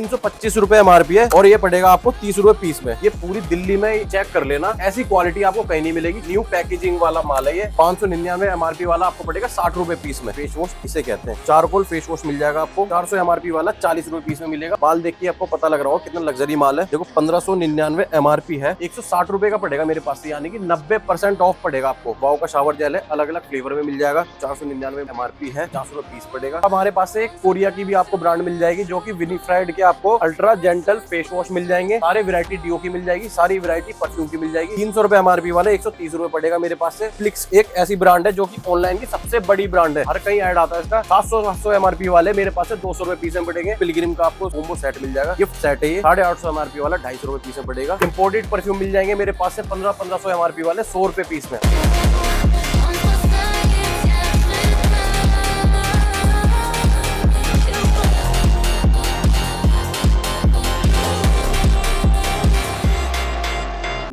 ₹325 MRP है और ये पड़ेगा आपको ₹30 पीस में। ये पूरी दिल्ली में चेक कर लेना, ऐसी क्वालिटी आपको कहीं नहीं मिलेगी। न्यू पैकेजिंग वाला माल है ये। 599 MRP वाला आपको पड़ेगा ₹60 पीस में। फेस वॉश इसे कहते हैं। चारकोल फेस वॉश मिल जाएगा आपको 400 MRP वाला ₹40 पीस में मिलेगा। माल देखिए आपको पता लग रहा होगा कितना लग्जरी माल है। देखो 1599 MRP है, ₹160 का पड़ेगा मेरे पास से, यानी कि 90% ऑफ पड़ेगा आपको। वाओ का शावर जेल है, अलग अलग फ्लेवर में मिल जाएगा। 499 MRP है, ₹400 पीस पड़ेगा। हमारे पास से एक कोरिया की भी आपको ब्रांड मिल जाएगी, जो कि विनीफ्राइड के आपको अल्ट्रा जेंटल फेस वॉश मिल जाएंगे। सारे वैरायटी डीओ की मिल जाएगी, सारी वैरायटी परफ्यूम की मिल जाएगी। ₹300 MRP वाले ₹130 पड़ेगा मेरे पास से। फ्लिक्स एक ऐसी ब्रांड है जो कि ऑनलाइन की सबसे बड़ी ब्रांड है, हर कहीं ऐड आता है इसका। 700 MRP वाले मेरे पास से ₹200 पीस में पड़ेंगे। पिलग्रिम का आपको कॉम्बो सेट मिल जाएगा, गिफ्ट सेट है ये। 850 MRP वाला ₹250 पीस में पड़ेगा। इंपोर्टेड परफ्यूम मिल जाएंगे मेरे पास से 1500 MRP वाले ₹100 पीस में।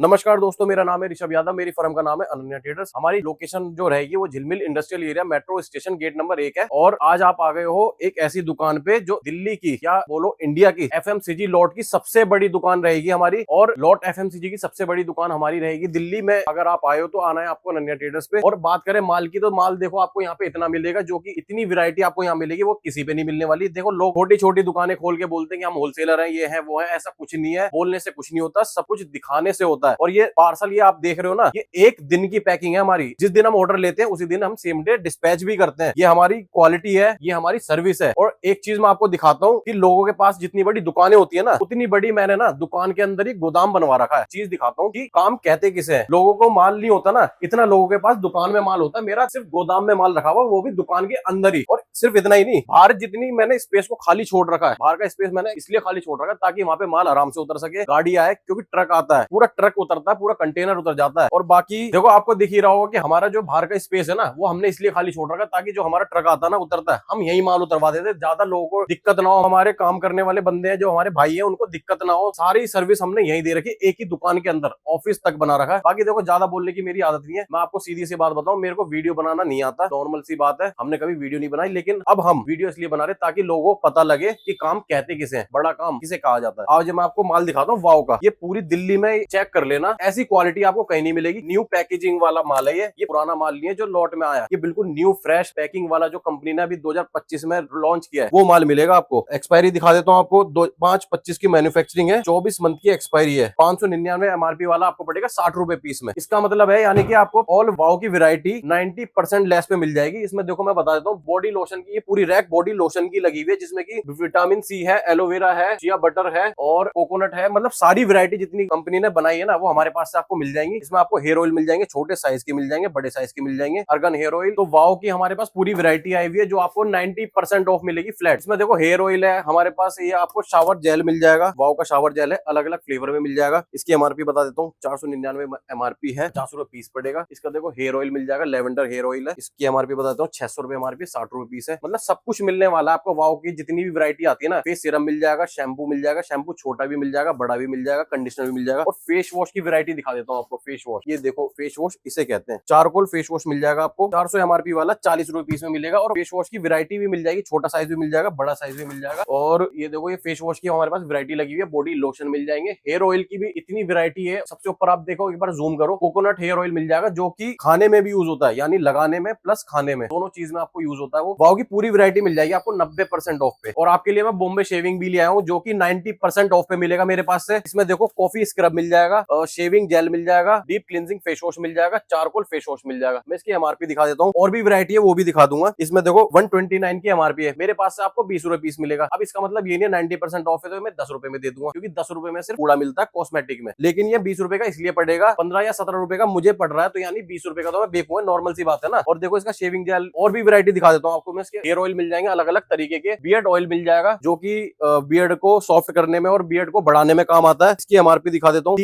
नमस्कार दोस्तों, मेरा नाम है ऋषभ यादव। मेरी फर्म का नाम है अनन्या ट्रेडर्स। हमारी लोकेशन जो रहेगी वो Jhilmil industrial area, metro station, gate number 1 है। और आज आप आ गए हो एक ऐसी दुकान पे जो दिल्ली की या बोलो इंडिया की FMCG लॉट की सबसे बड़ी दुकान रहेगी हमारी। और लॉट FMCG की सबसे बड़ी दुकान हमारी रहेगी दिल्ली में। अगर आप आए हो तो आना है आपको अनन्या ट्रेडर्स पे। और बात करें माल की, तो माल देखो आपको यहाँ पे इतना मिलेगा, जो कि इतनी वैरायटी आपको यहाँ मिलेगी वो किसी पे नहीं मिलने वाली। देखो लोग छोटी छोटी दुकानें खोल के बोलते हैं कि हम होलसेलर हैं, ये है वो है। ऐसा कुछ नहीं है, बोलने से कुछ नहीं होता, सब कुछ दिखाने से होता है। और ये पार्सल ये आप देख रहे हो ना, ये एक दिन की पैकिंग है हमारी। जिस दिन हम ऑर्डर लेते हैं उसी दिन हम सेम डे डिस्पैच भी करते हैं। ये हमारी क्वालिटी है, ये हमारी सर्विस है। और एक चीज मैं आपको दिखाता हूँ कि लोगों के पास जितनी बड़ी दुकानें होती है ना, उतनी बड़ी मैंने ना दुकान के अंदर ही गोदाम बनवा रखा है। चीज दिखाता हूँ कि काम कहते किसे है। लोगों को माल नहीं होता ना, इतना लोगों के पास दुकान में माल होता है। मेरा सिर्फ गोदाम में माल रखा हुआ, वो भी दुकान के अंदर ही। और सिर्फ इतना ही नहीं, बाहर जितनी मैंने स्पेस को खाली छोड़ रखा है, बाहर का स्पेस मैंने इसलिए खाली छोड़ रखा है ताकि वहां पे माल आराम से उतर सके। गाड़ी आए, क्योंकि ट्रक आता है, पूरा ट्रक उतरता है, पूरा कंटेनर उतर जाता है। और बाकी देखो आपको दिख ही रहा होगा कि हमारा जो बाहर का स्पेस है ना, वो हमने इसलिए खाली छोड़ रखा है ताकि जो हमारा ट्रक आता है ना, उतरता है, हम यही माल उतरवा देते हैं। ज्यादा लोगों को दिक्कत ना हो, हमारे काम करने वाले बंदे हैं जो हमारे भाई हैं, उनको दिक्कत ना हो। सारी सर्विस हमने यही दे रखी, एक ही दुकान के अंदर, ऑफिस तक बना रखा है। बाकी देखो ज्यादा बोलने की मेरी आदत नहीं है। मैं आपको सीधी सी बात बताऊं, मेरे को वीडियो बनाना नहीं आता, नॉर्मल सी बात है। हमने कभी वीडियो नहीं बनाई, लेकिन अब हम वीडियो इसलिए बना रहे ताकि लोगों को पता लगे कि काम कहते किसे हैं, बड़ा काम किसे कहा जाता है। आज मैं आपको माल दिखाता हूँ वाओ का। ये पूरी दिल्ली में चेक कर लेना, ऐसी क्वालिटी आपको कहीं नहीं मिलेगी। न्यू पैकेजिंग वाला माल है ये पुराना माल नहीं है जो लॉट में आया। ये बिल्कुल न्यू फ्रेश पैकिंग वाला, जो कंपनी ने अभी 2025 में लॉन्च किया है, वो माल मिलेगा आपको। एक्सपायरी दिखा देता हूँ आपको, 5/25 की मैन्युफैक्चरिंग है, 24 मंथ की एक्सपायरी है। 599 MRP वाला आपको पड़ेगा ₹60 पीस में। इसका मतलब है यानी कि आपको ऑल वाओ की वैरायटी 90% लेस पे मिल जाएगी। इसमें देखो मैं बता देता हूँ, बॉडी लोशन की ये पूरी रैक बॉडी लोशन की लगी हुई है, जिसमें की विटामिन C है, एलोवेरा है, चिया बटर है और कोकोनट है। मतलब सारी वैरायटी जितनी कंपनी ने बनाई है ना, वो हमारे पास से आपको मिल जाएंगी। इसमें आपको हेयर ऑयल मिल जाएंगे, छोटे साइज के मिल जाएंगे, बड़े साइज के मिल जाएंगे, अर्गन हेयर ऑयल। तो वाओ की हमारे पास पूरी वैरायटी आई हुई है, जो आपको 90% ऑफ मिलेगी फ्लैट। इसमें देखो हेयर ऑयल है हमारे पास, ये आपको शावर जेल मिल जाएगा। वाओ का शावर जेल है, अलग अलग फ्लेवर में मिल जाएगा। इसकी MRP बता देता हूँ, 499 MRP है, ₹400 पीस पड़ेगा। इसका देखो हेयर ऑयल मिल जाएगा, लेवेंडर हेयर ऑयल है। इसकी MRP बताता हूँ, ₹600 MRP, ₹60 पीस है। मतलब सब कुछ मिलने वाला है आपको। वाओ की जितनी भी वैरायटी आती है ना, फेस सीरम मिल जाएगा, शैम्पू मिल जाएगा, शैम्पू छोटा भी मिल जाएगा, बड़ा भी मिल जाएगा, कंडीशनर भी मिल जाएगा। और फेस वॉश की वैरायटी दिखा देता हूँ आपको। फेस वॉश, ये देखो फेस वॉश इसे कहते हैं। चारकोल फेस वॉश मिल जाएगा आपको, 400 MRP वाला ₹40 पीस में मिलेगा। और फेस वॉश की वैरायटी भी मिल जाएगी, छोटा साइज भी मिल जाएगा, बड़ा साइज भी मिल जाएगा। और ये देखो ये फेस वॉश की हमारे पास वैरायटी लगी हुई है। बॉडी लोशन मिल जाएंगे, हेयर ऑयल की भी इतनी वैरायटी है। सबसे ऊपर आप देखो, एक बार जूम करो, कोकोनट हेयर ऑयल मिल जाएगा, जो कि खाने में भी यूज होता है, यानी लगाने में प्लस खाने में, दोनों चीज में आपको यूज होता है। वो वाओ की पूरी वैरायटी मिल जाएगी आपको 90% ऑफ पे। और आपके लिए मैं बॉम्बे शेविंग भी ले आया हूँ, जो कि 90% ऑफ पे मिलेगा मेरे पास से। इसमें देखो कॉफी स्क्रब मिल जाएगा, शेविंग जेल मिल जाएगा, डीप क्लींजिंग फेस वॉश मिल जाएगा, चारकोल फेस वॉश मिल जाएगा। मैं इसकी MRP दिखा देता हूँ, और भी वैरायटी है वो भी दिखा दूंगा। इसमें देखो 129 की MRP है, मेरे पास से आपको ₹20 पीस मिलेगा। अब इसका मतलब ये नहीं 90% ऑफ है तो मैं ₹10 में दे दूंगा, क्योंकि ₹10 में सिर्फ कूड़ा मिलता है कॉस्मेटिक में। लेकिन ये ₹20 का इसलिए पड़ेगा, 15 या ₹17 का मुझे पड़ रहा है, तो यानी ₹20 का तो मैं बेकूंगा, नॉर्मल सी बात है ना। और देखो इसका शेविंग जेल और भी वैरायटी दिखा देता हूँ आपको मैं। इसके हेयर ऑयल मिल जाएंगे अलग अलग तरीके के, बियर्ड ऑयल मिल जाएगा, जो की बियर्ड को सॉफ्ट करने में और बियर्ड को बढ़ाने में काम आता है। इसकी MRP दिखा देता हूँ,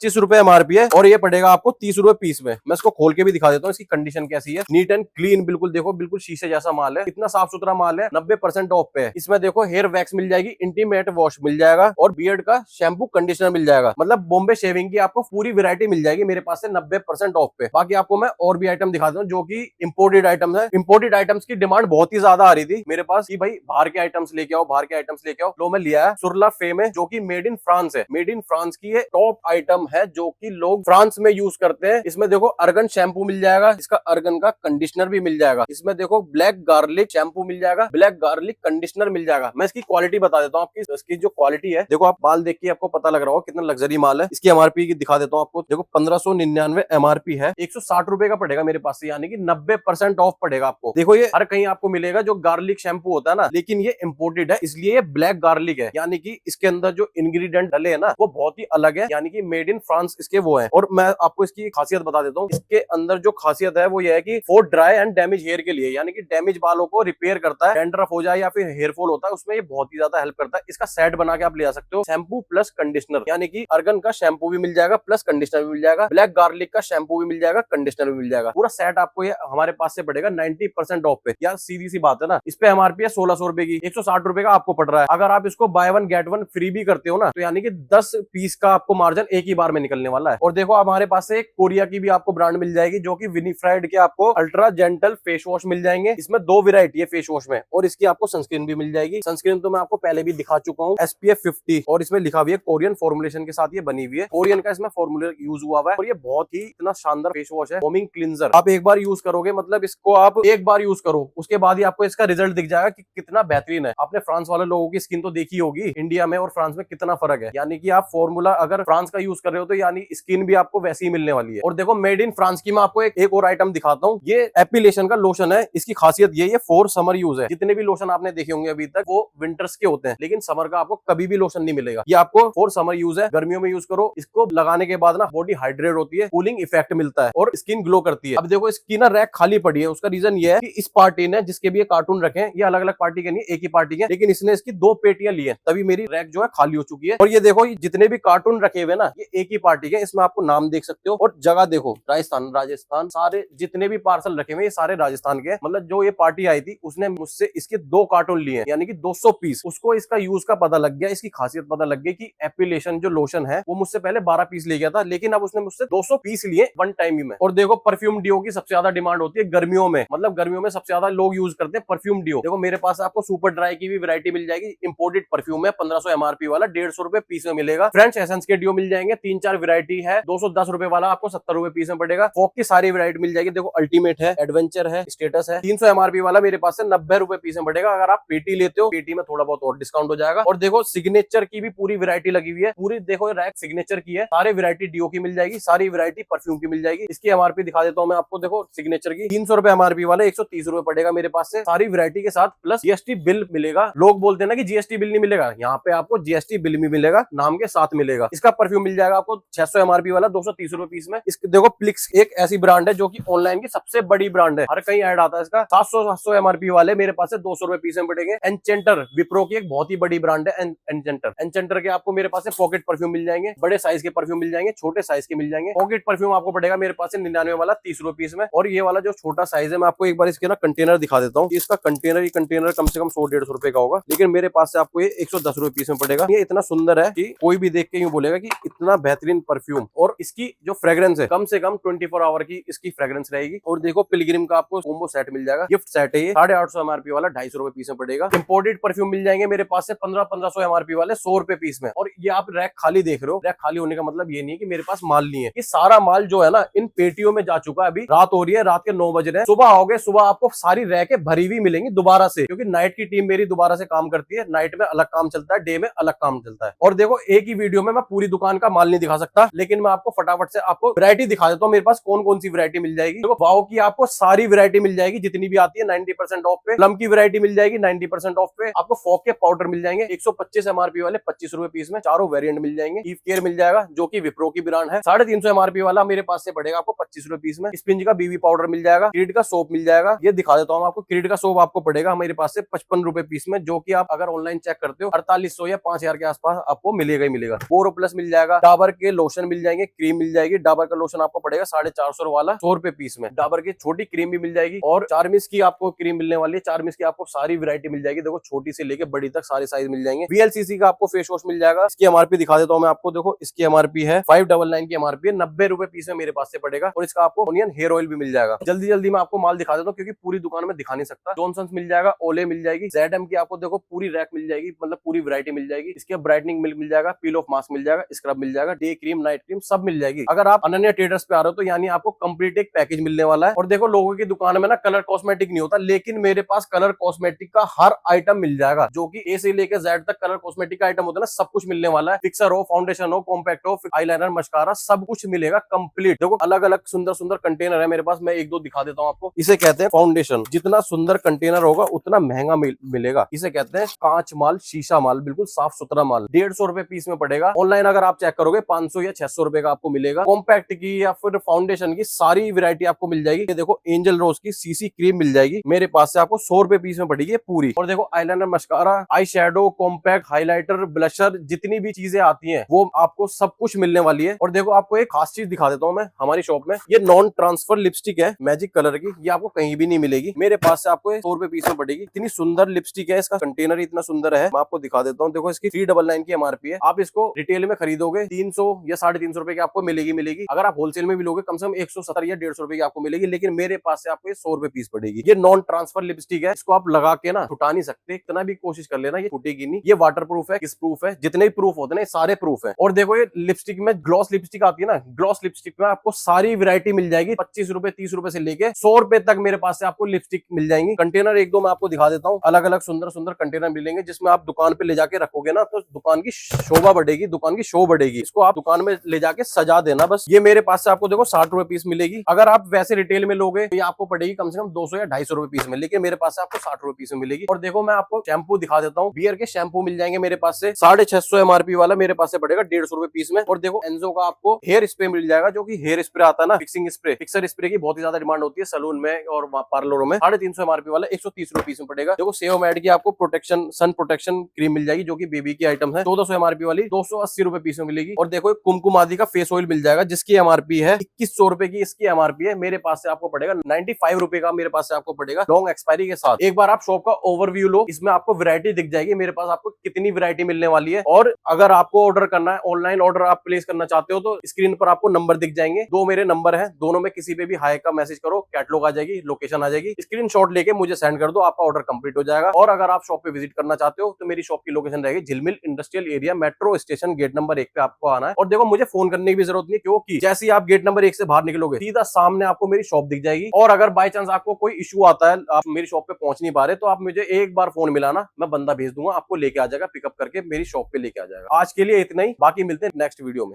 ₹25 MRP है और ये पड़ेगा आपको ₹30 पीस में। मैं इसको खोल के भी दिखा देता हूँ, इसकी कंडीशन कैसी है। नीट एंड क्लीन, बिल्कुल देखो, बिल्कुल शीशे जैसा माल है, इतना साफ सुथरा माल है। 90% ऑफ पे है। इसमें देखो हेयर वैक्स मिल जाएगी, इंटीमेट वॉश मिल जाएगा और बियर्ड का शैम्पू कंडीशनर मिल जाएगा। मतलब बॉम्बे शेविंग की आपको पूरी वैरायटी मिल जाएगी मेरे पास से 90% ऑफ पे। बाकी आपको मैं और भी आइटम दिखाता हूँ जो कि इंपोर्टेड आइटम है। इंपोर्टेड आइटम्स की डिमांड बहुत ही ज्यादा आ रही थी मेरे पास कि भाई बाहर के आइटम्स लेके आओ, बाहर के आइटम्स लेके आओ। लो मैं लिया है सुरला फेम है, जो कि मेड इन फ्रांस है। मेड इन फ्रांस की ये टॉप आइटम है जो कि लोग फ्रांस में यूज करते हैं। इसमें देखो अर्गन शैम्पू मिल जाएगा, इसका अर्गन का कंडीशनर भी मिल जाएगा। इसमें देखो ब्लैक गार्लिक शैम्पू मिल जाएगा, ब्लैक गार्लिक कंडीशनर मिल जाएगा। मैं इसकी क्वालिटी बता देता हूँ आपकी। इसकी जो क्वालिटी है, देखो आप माल देख के आपको पता लग रहा हो कितना लग्जरी माल है। इसकी एमआरपी की दिखा देता हूँ आपको। देखो 1599 एमआरपी है, 160 रुपए का पड़ेगा मेरे पास से, यानी कि 90% ऑफ पड़ेगा आपको। देखो ये हर कहीं आपको मिलेगा जो गार्लिक शैम्पू होता है ना, लेकिन ये इम्पोर्टेड है, इसलिए ये ब्लैक गार्लिक है। यानी कि इसके अंदर जो इंग्रेडिएंट डले है ना, वो बहुत ही अलग है, यानी कि मेड इन फ्रांस इसके वो है। और मैं आपको इसकी खासियत बता देता हूँ। इसके अंदर जो खासियत है वो ये है कि for dry and damage hair के लिए, यानी कि डैमेज बालों को रिपेयर करता है, डैंड्रफ हो जाए या फिर हेयर फॉल होता है उसमें ये बहुत ही ज्यादा हेल्प करता है। इसका सेट बना के आप ले आ सकते हो, शैम्पू प्लस कंडीशनर, यानी कि अर्गन का शैम्पू भी मिल जाएगा प्लस कंडीशनर भी मिल जाएगा, ब्लैक गार्लिक का शैम्पू भी मिल जाएगा, कंडीशनर भी मिल जाएगा। पूरा सेट आपको ये हमारे पास से पड़ेगा 90% ऑफ पे। यार सीधी सी बात है ना, इस पे एमआरपी है 1600 रुपए की, 160 रुपए का आपको पड़ रहा है। अगर आप इसको by one get one free भी करते हो ना, तो यानी कि 10 पीस का आपको मार्जिन एक ही बार में निकलने वाला है। और देखो हमारे पास से एक कोरिया की भी आपको ब्रांड मिल जाएगी, जो कि विनीफ्राइड के आपको अल्ट्रा जेंटल फेस वॉश मिल जाएंगे। इसमें 2 वेरायटी है फेस वॉश में, और इसकी आपको सनस्क्रीन भी मिल जाएगी। सनस्क्रीन तो मैं आपको पहले भी दिखा चुका हूँ, SPF 50, और इसमें लिखा हुआ है कोरियन फॉर्मुलेशन के साथ ये बनी हुई है। कोरियन का इसमें फॉर्मूला यूज हुआ है, और ये बहुत ही इतना शानदार फेस वॉश है, फोमिंग क्लींजर। आप एक बार यूज करोगे, मतलब इसको आप एक बार यूज करो, उसके बाद ही आपको इसका रिजल्ट दिख जाएगा कि कितना बेहतरीन है। आपने फ्रांस वाले लोगों की स्किन तो देखी होगी, इंडिया में और फ्रांस में कितना फर्क है। यानी कि आप फॉर्मूला अगर फ्रांस का यूज कर रहे हो तो यानी स्किन भी आपको वैसी ही मिलने वाली है। और देखो मेड इन फ्रांस की मैं आपको एक और आइटम दिखाता हूँ। ये एपिलेशन का लोशन है। इसकी खासियत ये फॉर समर यूज है। जितने भी लोशन आपने देखे होंगे अभी तक वो विंटर्स के होते हैं, लेकिन समर का आपको कभी भी लोशन नहीं मिलेगा। ये आपको फॉर समर यूज है, गर्मियों में यूज करो। इसको लगाने के बाद ना बॉडी हाइड्रेट होती है, कूलिंग इफेक्ट मिलता है और स्किन ग्लो करती है। अब देखो इसकी ना रैक खाली पड़ी है, उसका रीजन ये है कि इस पार्टी ने जिसके भी ये कार्टून रखे हैं, ये अलग अलग पार्टी के नहीं, एक ही पार्टी के, लेकिन इसने इसकी 2 पेटियां ली है, तभी मेरी रैक जो है खाली हो चुकी है। और ये देखो जितने भी कार्टून रखे हुए ना, ये एक ही पार्टी के। इसमें आपको नाम देख सकते हो और जगह देखो, राजस्थान, राजस्थान, सारे जितने भी पार्सल रखे हुए ये सारे राजस्थान के। मतलब जो ये पार्टी आई थी उसने मुझसे इसके 2 कार्टून लिए, यानी कि 200 पीस। उसको इसका यूज का पता लग गया, इसकी खासियत पता लग गई कि एपिलेशन जो लोशन है वो मुझसे पहले 12 पीस ले गया था, लेकिन अब उसने मुझसे 200 पीस लिए वन टाइम ही में। और देखो परफ्यूम डिओ की सबसे ज्यादा डिमांड होती है गर्मियों में, मतलब गर्मियों में सबसे ज्यादा लोग यूज करते हैं परफ्यूम डिओ। देखो मेरे पास आपको सुपर ड्राई की भी वैरायटी मिल जाएगी, इंपोर्टेड परफ्यूम है, 1500 एमआरपी वाला, 150 रुपए पीस में मिलेगा। फ्रेंच एसेंस के डिओ मिल जाएंगे, 3-4 वैरायटी है, 210 रुपए वाला आपको 70 रुपए पीस में पड़ेगा। फॉग की सारी वैरायटी मिल जाएगी। देखो अल्टीमेट है, एडवेंचर है, स्टेटस है। 300 एमआरपी वाला मेरे पास से 90 रुपए पीस में पड़ेगा। अगर आप पेटी लेते हो, पेटी में थोड़ा बहुत और डिस्काउंट हो जाएगा। और देखो सिग्नेचर की भी पूरी वैरायटी लगी हुई है, पूरी देखो रैक सिग्नेचर की है, सारी वैरायटी डिओ की मिल जाएगी, सारी वैरायटी परफ्यूम की मिल जाएगी। इसकी एमआरपी दिखा देता हूँ मैं आपको। देखो सिग्नेचर की 300 रुपए एमआरपी वाले 130 रुपए पड़ेगा मेरे पास से, सारी वैरायटी के साथ, प्लस जीएसटी बिल मिलेगा। लोग बोलते हैं ना कि जीएसटी बिल नहीं मिलेगा, यहाँ पे आपको जीएसटी बिल भी मिलेगा, नाम के साथ मिलेगा। इसका परफ्यूम मिल जाएगा आपको 600 एमआरपी वाला, 230 रुपए पीस में। इसके देखो प्लिक्स एक ऐसी ब्रांड है जो कि ऑनलाइन की सबसे बड़ी ब्रांड है, हर कहीं ऐड आता है इसका। 700 एमआरपी वाले मेरे पास से 200 रुपए पीस में पड़ेंगे। एनचेंटर विप्रो की एक बहुत ही बड़ी ब्रांड है एनचेंटर के आपको मेरे पास से पॉकेट परफ्यूम मिल जाएंगे, बड़े साइज के परफ्यूम मिल जाएंगे, छोटे साइज के मिल जाएंगे। पॉकेट परफ्यूम आपको पड़ेगा मेरे पास से 99 वाला 30 रुपए पीस में। और ये वाला जो छोटा साइज है, मैं आपको एक बार इसके ना कंटेनर दिखा देता हूँ। इसका कंटेनर कम से कम 100-150 रुपए का होगा, लेकिन मेरे पास से आपको ये 110 रुपए पीस में पड़ेगा। ये इतना सुंदर है कि कोई भी देख के यूं बोलेगा कि इतना बेहतरीन परफ्यूम। और इसकी जो फ्रेग्रेंस है कम से कम 24 आवर की इसकी फ्रेग्रेंस रहेगी। और देखो पिलग्रिम का आपको कॉम्बो सेट मिल जाएगा, गिफ्ट सेट है ये, 850 एमआरपी वाला 250 रुपए पीस में पड़ेगा। इंपोर्टेड परफ्यूम मिल जाएंगे मेरे पास से 1500 एमआरपी वाले 100 रुपए पीस में। और ये आप रैक खाली देख रहे हो, रैक खाली होने का मतलब ये नहीं है कि मेरे पास माल नहीं है। ये सारा माल जो है ना इन पेटियों में जा चुका है। अभी रात हो रही है, रात के 9 बज रहे हैं, सुबह आओगे, सुबह आपको सारी रैके भरी हुई मिलेंगी दोबारा से, क्योंकि नाइट की टीम मेरी दोबारा से काम करती है। नाइट में अलग काम चलता है, डे में अलग काम चलता है। और देखो एक ही वीडियो में मैं पूरी दुकान का माल नहीं दिखा सकता, लेकिन मैं आपको फटाफट से आपको वैरायटी दिखा देता हूँ मेरे पास कौन कौन सी वैरायटी मिल जाएगी। देखो वाओ की आपको सारी वैरायटी मिल जाएगी, जितनी भी आती है 90% ऑफ पे। प्लम की वैरायटी मिल जाएगी 90% ऑफ पे। आपको फॉग के पाउडर मिल जाएंगे 125 एमआरपी वाले 25 रुपए पीस में, चारों वेरिएंट मिल जाएंगे। ईव केयर मिल जाएगा जो कि विप्रो की ब्रांड है, 350 एमआरपी वाला मेरे पास से पड़ेगा आपको 25 रुपए पीस में। स्पिंज का बीबी पाउडर मिल जाएगा, क्रीड का सोप मिल जाएगा, ये दिखा देता हूँ आपको। क्रीड का सोप आपको पड़ेगा मेरे पास से 55 रुपए पीस में, जो कि आप अगर ऑनलाइन चेक करते हो 4800 या 5000 के आसपास आपको मिलेगा ही मिलेगा। बोरो प्लस मिल जाएगा, डाबर डाबर के लोशन मिल जाएंगे, क्रीम मिल जाएगी। डाबर का लोशन आपको पड़ेगा 450 वाला 100 रुपए पीस में। डाबर की छोटी क्रीम भी मिल जाएगी और चारमिस की आपको क्रीम मिलने वाली है। चारमिस की आपको सारी वैरायटी मिल जाएगी। देखो छोटी से लेके बड़ी तक सारे साइज मिल जाएंगे। VLCC का आपको फेस वॉश मिल जाएगा। इसकी एमआरपी दिखा देता हूँ मैं आपको। देखो इसकी एमआरपी है 599 की एमआरपी है। 90 रुपए पीस में मेरे पास से पड़ेगा। और इसका आपको ओनियन हेयर ऑयल भी मिल जाएगा। जल्दी जल्दी मैं आपको माल दिखा देता हूँ क्योंकि पूरी दुकान में दिखा नहीं सकता। जॉनसन्स मिल जाएगा, ओले मिल जाएगी, ZM की आपको देखो पूरी रैक मिल जाएगी, मतलब पूरी वैरायटी मिल जाएगी। इसके ब्राइटनिंग मिल्क मिल जाएगा, पील ऑफ मास्क मिल जाएगा, स्क्रब मिल जाएगा, डे क्रीम, नाइट क्रीम सब मिल जाएगी। अगर आप अनन्या ट्रेडर्स पे आ रहे हो तो यानी आपको कंप्लीट एक पैकेज मिलने वाला है। और देखो लोगों की दुकान में ना कलर कॉस्मेटिक नहीं होता, लेकिन मेरे पास कलर कॉस्मेटिक का हर आइटम मिल जाएगा। जो कि ए से लेकर जेड तक कलर कॉस्मेटिक का आइटम होता है ना, सब कुछ मिलने वाला है। फिक्सर हो, फाउंडेशन हो, कॉम्पैक्ट हो, आईलाइनर, मस्कारा, सब कुछ मिलेगा कंप्लीट। देखो अलग अलग सुंदर सुंदर कंटेनर है मेरे पास। मैं एक दो दिखा देता हूँ आपको। इसे कहते हैं फाउंडेशन। जितना सुंदर कंटेनर होगा उतना महंगा मिलेगा। इसे कहते हैं कांच माल, शीशा माल, बिल्कुल साफ सुथरा माल। 150 रुपए पीस में पड़ेगा। ऑनलाइन अगर आप चेक करोगे 500 या 600 रुपए का आपको मिलेगा। कॉम्पैक्ट की या फिर फाउंडेशन की सारी वैरायटी आपको मिल जाएगी। ये देखो एंजल रोज की सीसी क्रीम मिल जाएगी मेरे पास से आपको 100 रुपए पीस में पड़ेगी पूरी। और देखो eyeliner, mascara, eye shadow, compact, highlighter, blusher, जितनी भी चीजें आती हैं वो आपको सब कुछ मिलने वाली है। और देखो आपको एक खास चीज दिखा देता हूँ मैं हमारी शॉप में। ये नॉन ट्रांसफर लिपस्टिक है मैजिक कलर की। ये आपको कहीं भी नहीं मिलेगी। मेरे पास से आपको 100 रुपए पीस में पड़ेगी। इतनी सुंदर लिपस्टिक है, इसका कंटेनर इतना सुंदर है। मैं आपको दिखा देता हूँ। देखो इसकी 399 की एमआरपी है। आप इसको रिटेल में खरीदोगे 300 या 350 रुपए की आपको मिलेगी। अगर आप होलसेल में भी लोगे कम से कम 170 या 150 रुपए की आपको मिलेगी। लेकिन मेरे पास से आपको 100 रुपए पीस पड़ेगी। ये नॉन ट्रांसफर लिपस्टिक है। इसको आप लगा के ना छुटा नहीं सकते, इतना भी कोशिश कर लेना ये छूटेगी नहीं। ये वाटर प्रूफ है, किस प्रूफ है, जितने भी प्रूफ होते हैं सारे प्रूफ है। और देखो ये लिपस्टिक में ग्लॉस लिपस्टिक आती है ना, ग्लॉस लिपस्टिक में आपको सारी वैरायटी मिल जाएगी। 25 रुपए, 30 रुपए से लेके 100 रुपए तक मेरे पास से आपको लिपस्टिक मिल जाएंगी। कंटेनर एक दो मैं आपको दिखा देता हूँ। अलग अलग सुंदर सुंदर कंटेनर मिलेंगे जिसमें आप दुकान पे ले जाके रखोगे ना तो दुकान की शोभा बढ़ेगी, दुकान की शो बढ़ेगी। इसको आप दुकान में ले जाके सजा देना बस। ये मेरे पास से आपको देखो 60 रुपए पीस मिलेगी। अगर आप वैसे रिटेल में लोगे तो ये आपको पड़ेगी कम से कम 200 या 250 रुपए पीस में। लेकिन मेरे पास से आपको 60 रुपए पीस में मिलेगी। और देखो मैं आपको शैम्पू दिखा देता हूँ। बियर के शैम्पू मिल जाएंगे मेरे पास से 650 एमआरपी वाला मेरे पास से पड़ेगा 150 रुपए पीस में। और देखो एंजो का आपको हेयर स्प्रे मिल जाएगा, जो कि हेयर स्प्रे आता है ना, फिक्सिंग स्प्रे, फिक्सर स्प्रे की बहुत ही ज्यादा डिमांड होती है सलून में और पार्लरों में। 350 एमआरपी वाला 130 रुपए पीस में पड़ेगा। देखो सेओमेड की आपको प्रोटेक्शन, सन प्रोटेक्शन क्रीम मिल जाएगी, जो कि बेबी की आइटम है। 1400 एमआरपी वाली 280 रुपए पीस में मिलेगी। और देखो कुमकुम आदि का फेस ऑयल मिल जाएगा जिसकी एमआरपी है 2100 रुपए की। इसकी एमआरपी है मेरे पास से आपको पड़ेगा 95 रुपए का। मेरे पास से आपको पड़ेगा लॉन्ग एक्सपायरी के साथ। एक बार आप शॉप का ओवरव्यू लो, इसमें आपको वैरायटी दिख जाएगी मेरे पास आपको कितनी वैरायटी मिलने वाली है। और अगर आपको ऑर्डर करना है, ऑनलाइन ऑर्डर आप प्लेस करना चाहते हो तो स्क्रीन पर आपको नंबर दिख जाएंगे। दो मेरे नंबर है, दोनों में किसी पे भी हाई का मैसेज करो, कैटलॉग आ जाएगी, लोकेशन आ जाएगी, स्क्रीनशॉट लेके मुझे सेंड कर दो, आपका ऑर्डर कंप्लीट हो जाएगा। और अगर आप शॉप पे विजिट करना चाहते हो तो मेरी शॉप की लोकेशन रहेगी Jhilmil industrial area, metro station, gate number 1 पे आपको आना है। और देखो मुझे फोन करने की भी जरूरत नहीं, क्योंकि जैसे ही आप गेट नंबर 1 से बाहर निकलोगे सीधा सामने आपको मेरी शॉप दिख जाएगी। और अगर बाय चांस आपको कोई इशू आता है, आप मेरी शॉप पे पहुंच नहीं पा रहे, तो आप मुझे एक बार फोन मिलाना, मैं बंदा भेज दूंगा, आपको लेके आ जाएगा, पिकअप करके मेरी शॉप पे लेके आ जाएगा। आज के लिए इतना ही, बाकी मिलते हैं नेक्स्ट वीडियो में।